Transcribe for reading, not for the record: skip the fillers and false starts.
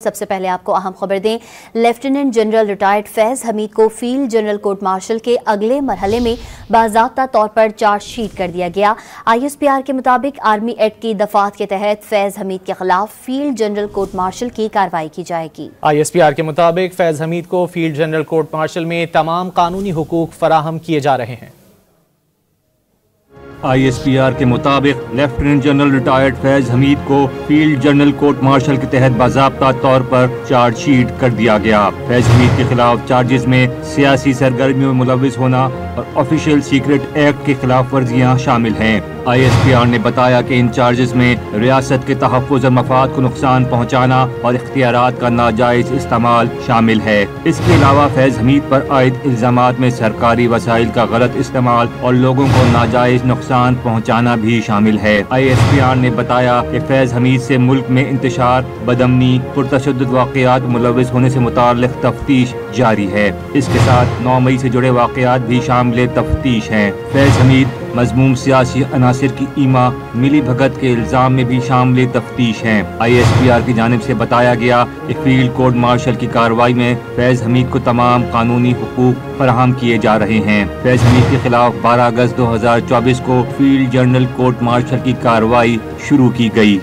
سب سے پہلے آپ کو اہم خبر دیں، لیفٹیننٹ جنرل ریٹائرڈ فیض حمید کو field general court marshal K اگلے مرحلے میں باضابطہ طور پر چارج شیٹ کر دیا گیا۔ ISPR کے مطابق آرمی ایکٹ کی دفعات کے تحت فیض حمید کے خلاف فیلڈ جنرل کورٹ مارشل کی کارروائی کی جائے گی۔ ISPR کے مطابق فیض حمید کو فیلڈ جنرل کورٹ مارشل میں تمام قانونی حقوق فراہم کیے جا رہے ہیں۔ ISPR کے مطابق لیفٹیننٹ جنرل ریٹائرڈ فیض حمید کو field general court marshal K تحت باضابطہ طور پر چارج شیٹ کر دیا گیا۔ فیض حمید کے خلاف چارجز میں سیاسی سرگرمیوں میں ملوث ہونا اور آفیشیل سیکرٹ ایکٹ کی خلاف ورزیاں شامل ہیں۔ ISPR نے بتایا کہ ان چارجز میں ریاست کے تحفظ اور مفاد کو نقصان پہنچانا اور اختیارات کا ناجائز استعمال شامل ہے۔ اس کے علاوہ فیض حمید پر عائد الزامات میں سرکاری وسائل کا غلط استعمال اور لوگوں کو ناجائز نقصان پہنچانا بھی شامل ہے۔ ISPR نے بتایا کہ فیض حمید سے ملک میں انتشار، بدامنی، پرتشدد واقعات ملوث ہونے سے متعلق تفتیش جاری ہے۔ اس کے ساتھ 9 مئی سے جڑے واقعات بھی شامل تفتیش ہیں۔ فیض حمید مذموم سیاسی عناصر کی ایما ملی بھگت کے الزام میں بھی شامل تفتیش ہیں۔ ISPR کی جانب سے بتایا گیا کہ فیلڈ کورٹ مارشل کی کارروائی میں فیض حمید کو تمام قانونی حقوق فراہم کیے جا رہے ہیں۔ فیض حمید کے خلاف 12 اگست 2024 کو فیلڈ جنرل کورٹ مارشل کی کارروائی شروع کی گئی۔